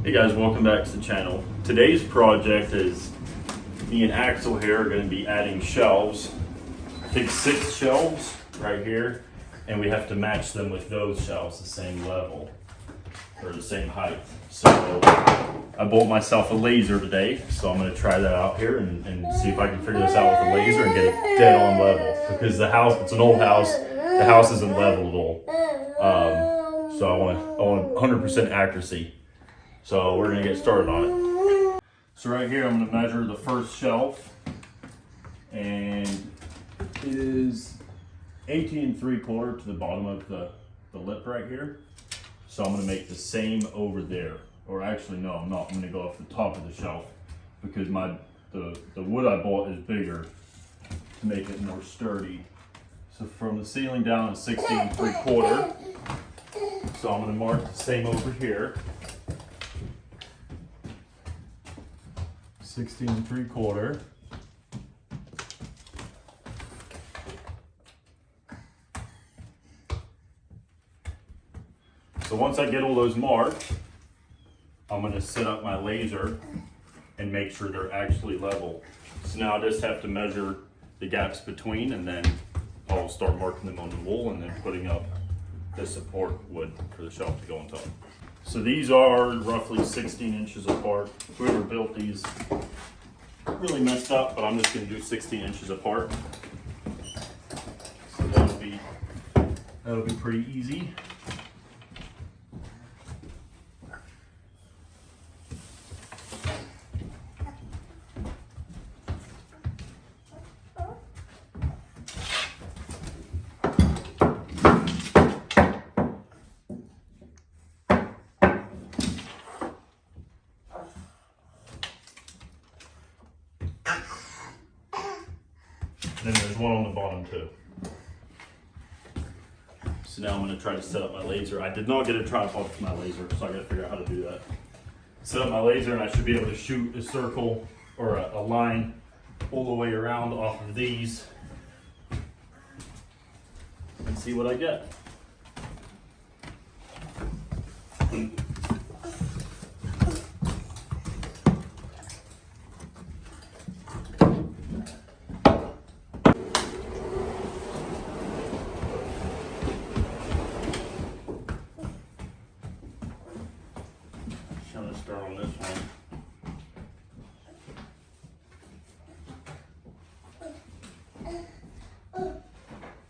Hey guys, welcome back to the channel. Today's project is me and Axel here are going to be adding shelves. I think 6 shelves right here, and we have to match them with those shelves the same level or the same height. So I bought myself a laser today, so I'm going to try that out here and see if I can figure this out with a laser and get it dead on level, because the house, it's an old house, the house isn't level at all. So I want 100% accuracy. So we're gonna get started on it. So right here, I'm gonna measure the first shelf, and it is 18 3/4 to the bottom of the lip right here. So I'm gonna make the same over there. Or actually, no, I'm not. I'm gonna go off the top of the shelf because the wood I bought is bigger to make it more sturdy. So from the ceiling down is 16 3/4. So I'm gonna mark the same over here. 16 3/4. So once I get all those marked, I'm going to set up my laser and make sure they're actually level. So now I just have to measure the gaps between, and then I'll start marking them on the wall and then putting up the support wood for the shelf to go on top. So these are roughly 16 inches apart. Whoever built these really messed up, but I'm just going to do 16 inches apart. So that'll be pretty easy. And then there's one on the bottom too. So now I'm going to try to set up my laser. I did not get a tripod for my laser, so I got to figure out how to do that. Set up my laser, and I should be able to shoot a circle or a line all the way around off of these and see what I get. I'm gonna start on this one.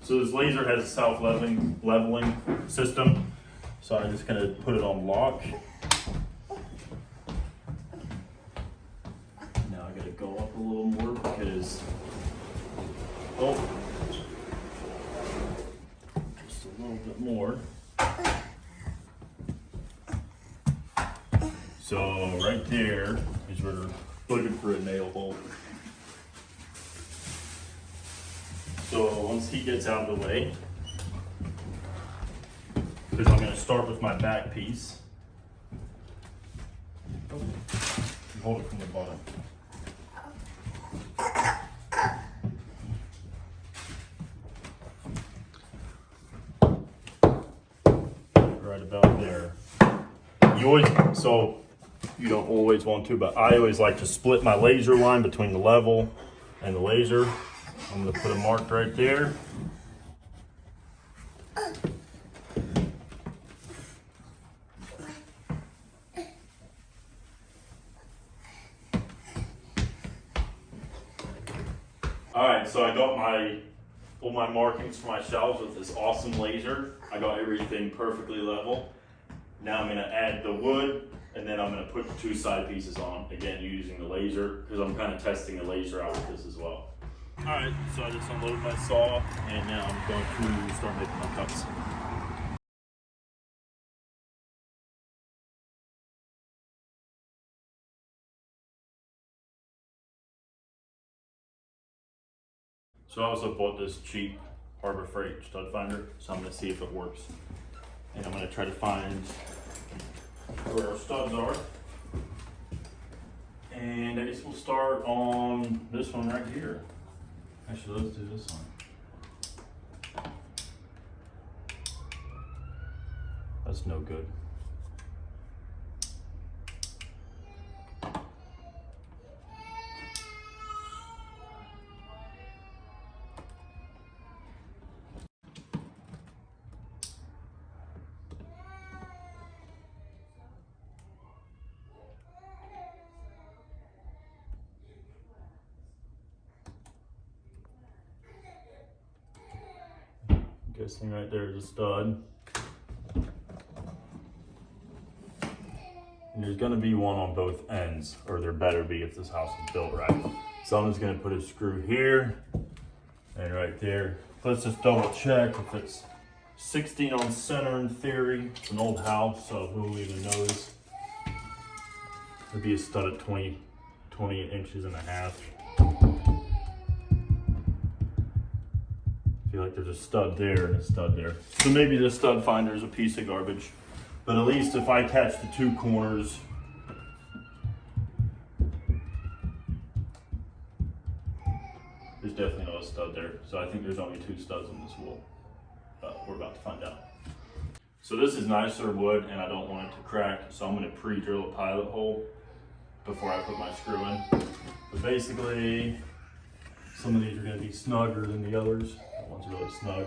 So this laser has a self-leveling system. So I'm just gonna put it on lock. Now I gotta go up a little more because, just a little bit more. So right there is where we're looking for a nail hole. So once he gets out of the way, because I'm going to start with my back piece. Hold it from the bottom. Right about there. You don't always want to, but I always like to split my laser line between the level and the laser. I'm going to put a mark right there. Alright, so I got all my markings for my shelves with this awesome laser. I got everything perfectly level. Now I'm going to add the wood, and then I'm going to put the 2 side pieces on, again using the laser, because I'm kind of testing the laser out with this as well. Alright, so I just unloaded my saw, and now I'm going to start making my cuts. So I also bought this cheap Harbor Freight stud finder, so I'm going to see if it works. And I'm going to try to find where our studs are. And I guess we'll start on this one right here. Actually, let's do this one. That's no good. This thing right there is a stud. And there's gonna be one on both ends, or there better be if this house is built right. So I'm just gonna put a screw here and right there. Let's just double check if it's 16 on center in theory. It's an old house, so who even knows? It'd be a stud at 28 inches and a half. I feel like there's a stud there and a stud there. So maybe the stud finder is a piece of garbage. But at least if I catch the two corners, there's definitely not a stud there. So I think there's only two studs in this wall. But we're about to find out. So this is nicer wood and I don't want it to crack. So I'm gonna pre-drill a pilot hole before I put my screw in. But basically, some of these are gonna be snugger than the others. That one's really snug.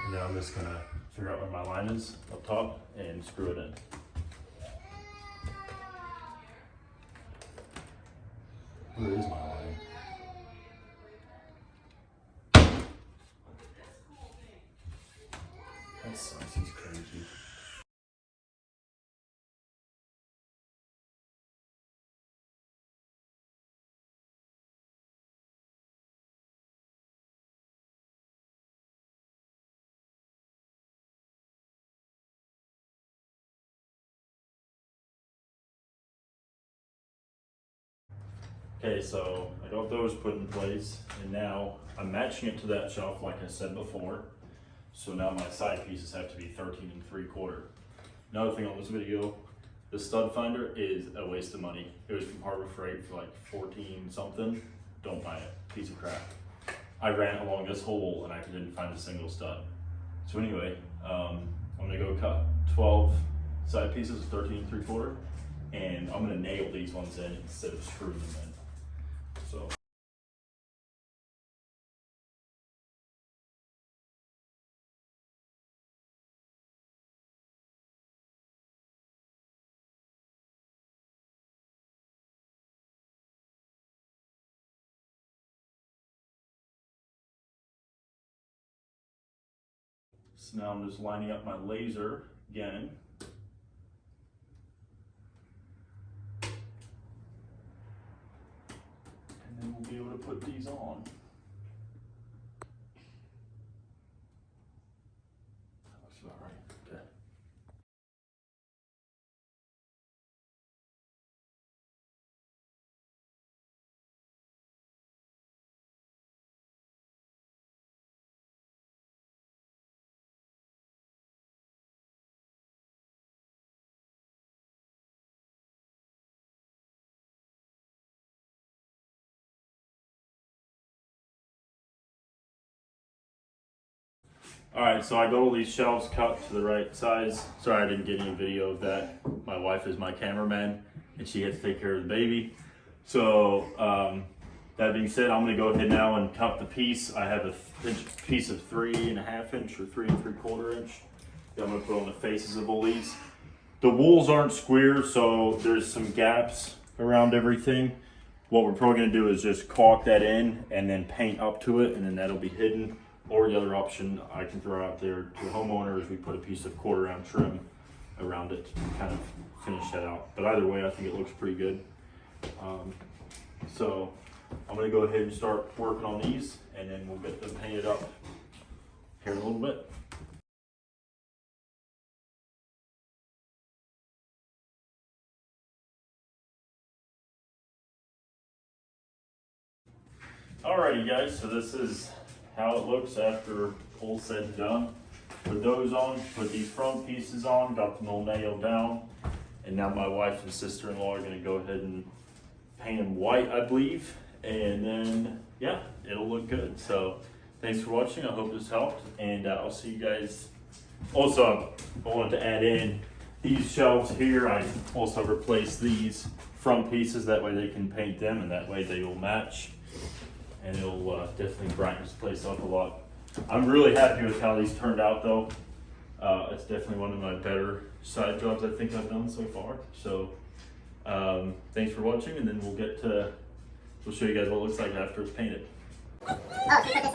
And now I'm just gonna figure out where my line is up top and screw it in. Where is my line? That sucks, he's crazy. Okay, so I got those put in place and now I'm matching it to that shelf like I said before. So now my side pieces have to be 13 3/4. Another thing on this video, the stud finder is a waste of money. It was from Harbor Freight for like 14 something. Don't buy it, piece of crap. I ran along this hole and I didn't find a single stud. So anyway, I'm gonna go cut 12 side pieces of 13 3/4 and I'm gonna nail these ones in instead of screwing them in. So. So now I'm just lining up my laser again. And then we'll be able to put these on. That looks about right. Okay. All right, so I got all these shelves cut to the right size. Sorry I didn't get any video of that. My wife is my cameraman and she had to take care of the baby. So that being said, I'm gonna go ahead now and cut the piece. I have a piece of 3.5 inch or 3 3/4 inch that I'm gonna put on the faces of all these. The walls aren't square, so there's some gaps around everything. What we're probably gonna do is just caulk that in and then paint up to it and then that'll be hidden. Or the other option I can throw out there to the homeowner is we put a piece of 1/4 ounce trim around it to kind of finish that out. But either way, I think it looks pretty good. So I'm gonna go ahead and start working on these and then we'll get them painted up here in a little bit. Alrighty guys, so this is how it looks after all said and done. Put those on, put these front pieces on, got them all nailed down. And now my wife and sister-in-law are gonna go ahead and paint them white, I believe. And then, yeah, it'll look good. So thanks for watching, I hope this helped. And I'll see you guys. Also, I wanted to add in these shelves here. I also replaced these front pieces, that way they can paint them and that way they will match. And it'll definitely brighten this place up a lot. I'm really happy with how these turned out though. It's definitely one of my better side jobs I think I've done so far. So thanks for watching and then we'll get to We'll show you guys what it looks like after it's painted. Oh, so you put this